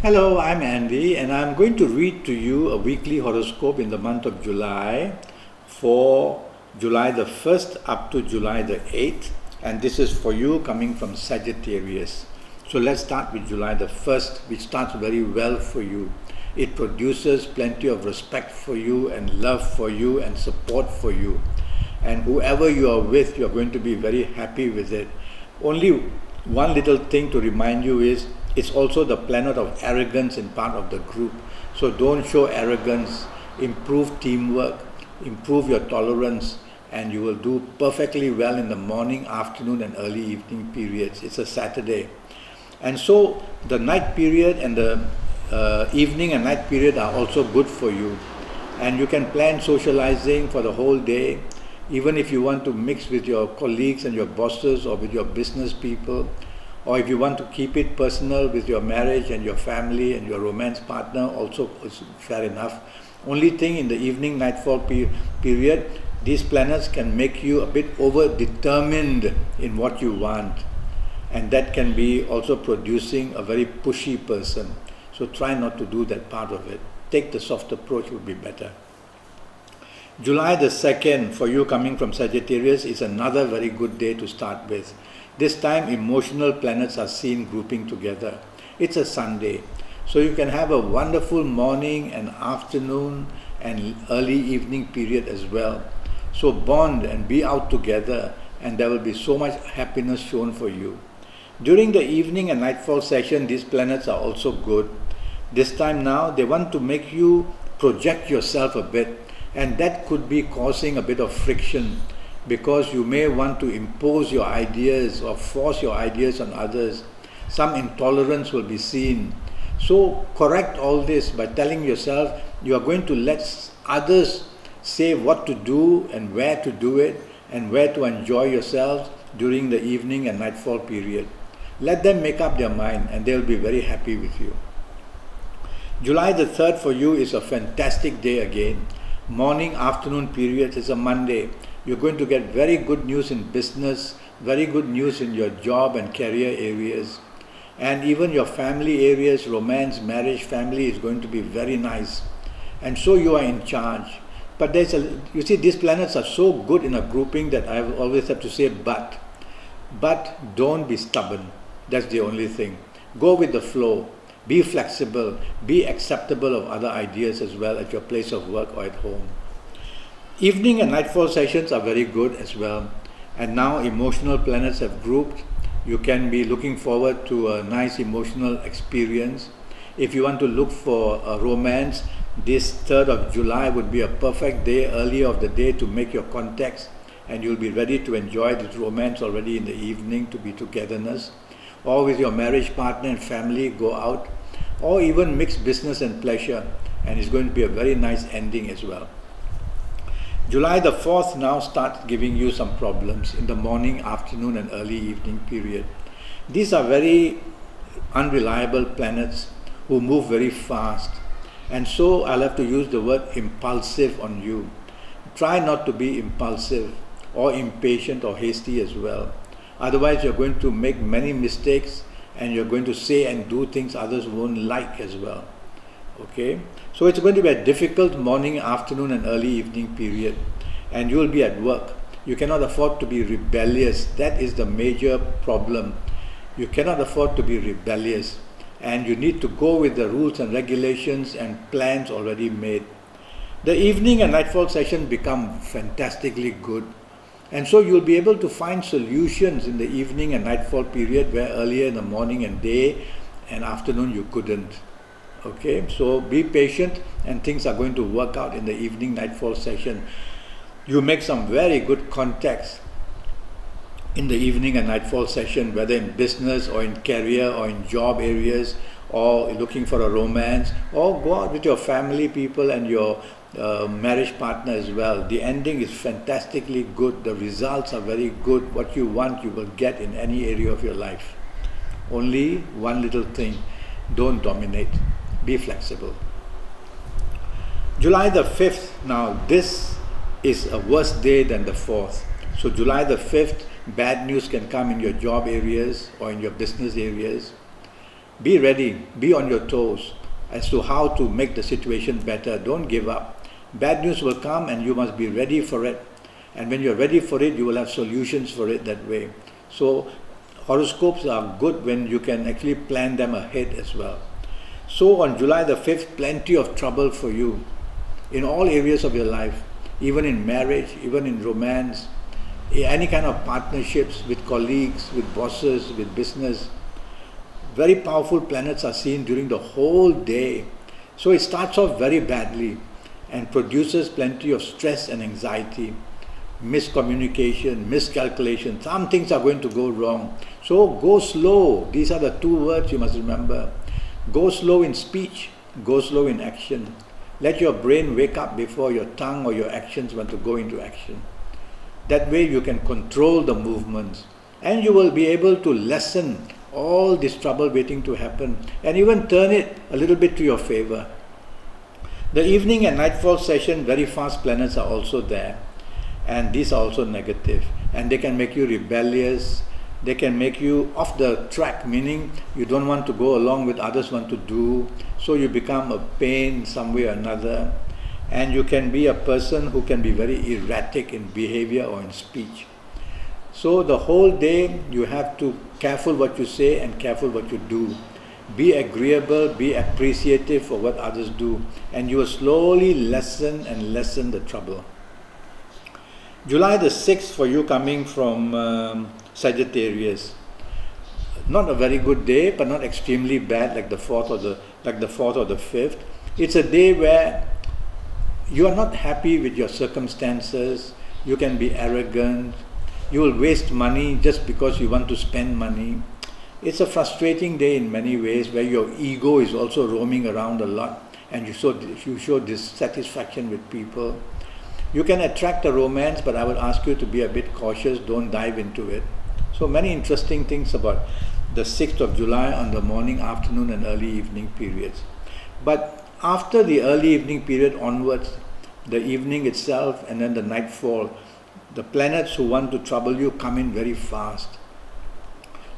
Hello, I'm Andy, and I'm going to read to you a weekly horoscope in the month of July for July the 1st up to July the 8th, and this is for you coming from Sagittarius. So let's start with July the 1st, which starts very well for you. It produces plenty of respect for you and love for you and support for you. And whoever you are with, you're going to be very happy with it. Only one little thing to remind you is it's also the planet of arrogance in part of the group. So don't show arrogance, improve teamwork, improve your tolerance, and you will do perfectly well in the morning, afternoon, and early evening periods. It's a Saturday. And so the night period and the evening and night period are also good for you. And you can plan socializing for the whole day, even if you want to mix with your colleagues and your bosses or with your business people, or if you want to keep it personal with your marriage and your family and your romance partner, also is fair enough. Only thing in the evening nightfall period, these planets can make you a bit over-determined in what you want, and that can be also producing a very pushy person. So try not to do that part of it. Take the soft approach would be better. July the 2nd, for you coming from Sagittarius, is another very good day to start with. This time emotional planets are seen grouping together. It's a Sunday, so you can have a wonderful morning and afternoon and early evening period as well. So bond and be out together, and there will be so much happiness shown for you. During the evening and nightfall session, these planets are also good. This time now, they want to make you project yourself a bit, and that could be causing a bit of friction, because you may want to impose your ideas or force your ideas on others. Some intolerance will be seen. So correct all this by telling yourself you are going to let others say what to do and where to do it and where to enjoy yourselves during the evening and nightfall period. Let them make up their mind and they'll be very happy with you. July the 3rd for you is a fantastic day again. Morning, afternoon period is a Monday. You're going to get very good news in business, very good news in your job and career areas, and even your family areas, romance, marriage, family is going to be very nice. And so you are in charge. But you see, these planets are so good in a grouping that I always have to say but don't be stubborn. That's the only thing. Go with the flow. Be flexible. Be acceptable of other ideas as well at your place of work or at home. Evening and nightfall sessions are very good as well. And now emotional planets have grouped. You can be looking forward to a nice emotional experience. If you want to look for a romance, this 3rd of July would be a perfect day, early of the day, to make your contacts, and you'll be ready to enjoy this romance already in the evening, to be togetherness. Or with your marriage partner and family, go out, or even mix business and pleasure, and it's going to be a very nice ending as well. July the 4th now starts giving you some problems in the morning, afternoon and early evening period. These are very unreliable planets who move very fast, and so I'll have to use the word impulsive on you. Try not to be impulsive or impatient or hasty as well. Otherwise you're going to make many mistakes and you're going to say and do things others won't like as well. Okay, so it's going to be a difficult morning, afternoon and early evening period, and you will be at work. You cannot afford to be rebellious. That is the major problem. You cannot afford to be rebellious, and you need to go with the rules and regulations and plans already made. The evening and nightfall session become fantastically good, and so you'll be able to find solutions in the evening and nightfall period where earlier in the morning and day and afternoon you couldn't. Okay, so be patient and things are going to work out in the evening nightfall session. You make some very good contacts in the evening and nightfall session, whether in business or in career or in job areas, or looking for a romance, or go out with your family people and your marriage partner as well. The ending is fantastically good. The results are very good. What you want you will get in any area of your life. Only one little thing, don't dominate. Be flexible. July the 5th, now this is a worse day than the 4th. So July the 5th, bad news can come in your job areas or in your business areas. Be ready, be on your toes as to how to make the situation better. Don't give up. Bad news will come and you must be ready for it. And when you're ready for it, you will have solutions for it that way. So horoscopes are good when you can actually plan them ahead as well. So on July the 5th, plenty of trouble for you in all areas of your life, even in marriage, even in romance, any kind of partnerships with colleagues, with bosses, with business. Very powerful planets are seen during the whole day. So it starts off very badly and produces plenty of stress and anxiety, miscommunication, miscalculation. Some things are going to go wrong. So go slow. These are the two words you must remember. Go slow in speech, go slow in action. Let your brain wake up before your tongue or your actions want to go into action. That way you can control the movements and you will be able to lessen all this trouble waiting to happen and even turn it a little bit to your favor. The evening and nightfall session, very fast planets are also there, and these are also negative, and they can make you rebellious. They can make you off the track, meaning you don't want to go along with others want to do, so you become a pain some way or another, and you can be a person who can be very erratic in behavior or in speech. So the whole day you have to careful what you say and careful what you do. Be agreeable, be appreciative for what others do, and you will slowly lessen and lessen the trouble. July the 6th for you coming from Sagittarius. Not a very good day, but not extremely bad like the 4th or the 5th. It's a day where you are not happy with your circumstances. You can be arrogant. You will waste money just because you want to spend money. It's a frustrating day in many ways where your ego is also roaming around a lot and you show dissatisfaction with people. You can attract a romance, but I would ask you to be a bit cautious. Don't dive into it. So many interesting things about the 6th of July on the morning, afternoon and early evening periods. But after the early evening period onwards, the evening itself and then the nightfall, the planets who want to trouble you come in very fast.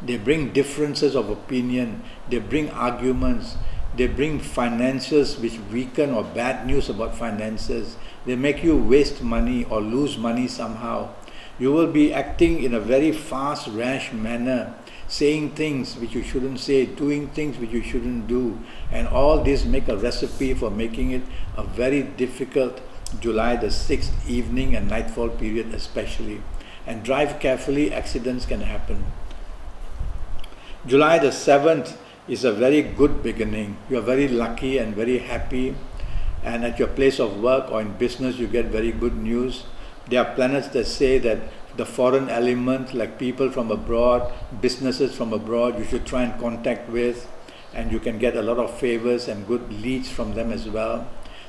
They bring differences of opinion, they bring arguments, they bring finances which weaken or bad news about finances. They make you waste money or lose money somehow. You will be acting in a very fast, rash manner, saying things which you shouldn't say, doing things which you shouldn't do. And all this make a recipe for making it a very difficult July the 6th evening and nightfall period especially. And drive carefully, accidents can happen. July the 7th is a very good beginning. You are very lucky and very happy, and at your place of work or in business you get very good news. There are planets that say that the foreign element, like people from abroad, businesses from abroad, you should try and contact with, and you can get a lot of favors and good leads from them as well.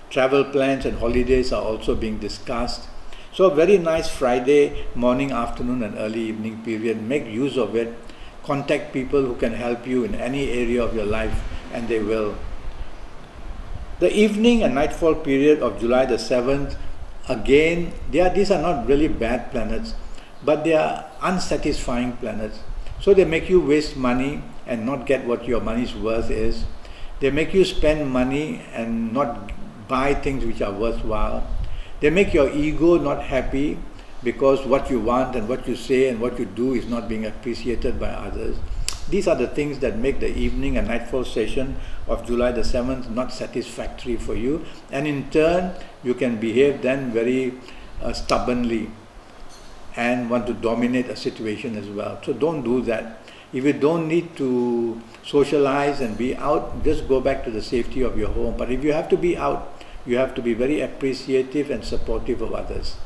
Travel plans and holidays are also being discussed. So a very nice Friday morning, afternoon and early evening period. Make use of it. Contact people who can help you in any area of your life, and they will. The evening and nightfall period of July the 7th, again, these are not really bad planets, but they are unsatisfying planets. So they make you waste money and not get what your money's worth is. They make you spend money and not buy things which are worthwhile. They make your ego not happy because what you want and what you say and what you do is not being appreciated by others. These are the things that make the evening and nightfall session of July the 7th not satisfactory for you, and in turn you can behave then very stubbornly and want to dominate a situation as well. So don't do that. If you don't need to socialize and be out, just go back to the safety of your home. But if you have to be out, you have to be very appreciative and supportive of others.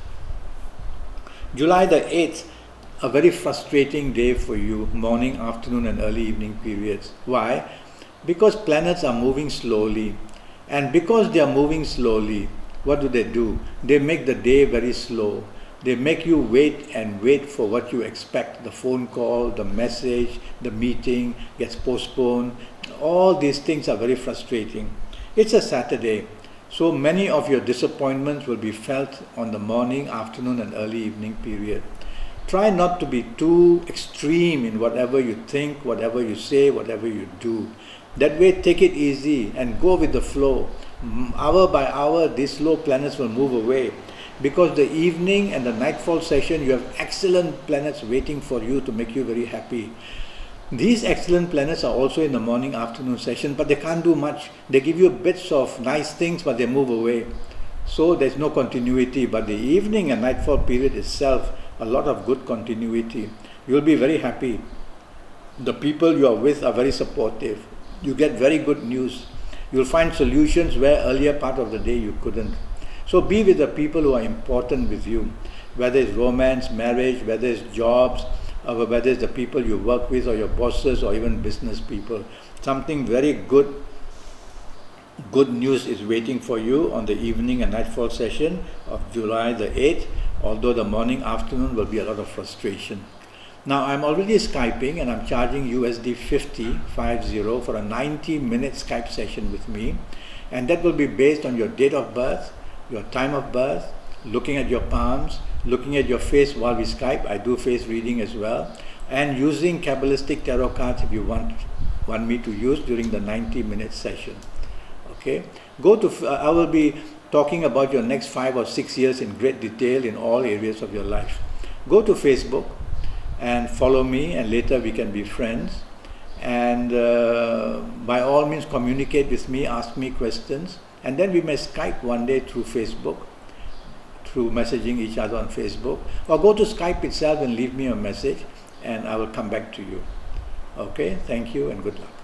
July the 8th, a very frustrating day for you, morning, afternoon and early evening periods. Why? Because planets are moving slowly. And because they are moving slowly, what do? They make the day very slow. They make you wait and wait for what you expect. The phone call, the message, the meeting gets postponed. All these things are very frustrating. It's a Saturday. So many of your disappointments will be felt on the morning, afternoon and early evening period. Try not to be too extreme in whatever you think, whatever you say, whatever you do. That way, take it easy and go with the flow. Hour by hour, these slow planets will move away. Because the evening and the nightfall session, you have excellent planets waiting for you to make you very happy. These excellent planets are also in the morning afternoon session, but they can't do much. They give you bits of nice things, but they move away. So there's no continuity. But the evening and nightfall period itself, a lot of good continuity. You'll be very happy. The people you are with are very supportive. You get very good news. You'll find solutions where earlier part of the day you couldn't. So be with the people who are important with you, whether it's romance, marriage, whether it's jobs, or whether it's the people you work with or your bosses or even business people. Something very good news is waiting for you on the evening and nightfall session of July the 8th, although the morning afternoon will be a lot of frustration. Now I'm already Skyping and I'm charging USD 50 for a 90-minute Skype session with me, and that will be based on your date of birth, your time of birth, looking at your palms, looking at your face while we Skype. I do face reading as well, and using Kabbalistic tarot cards if you want me to use during the 90-minute session. Okay, I will be talking about your next 5 or 6 years in great detail in all areas of your life. Go to Facebook and follow me, and later we can be friends. And by all means communicate with me, ask me questions, and then we may Skype one day through Facebook, through messaging each other on Facebook, or go to Skype itself and leave me a message and I will come back to you. Okay, thank you and good luck.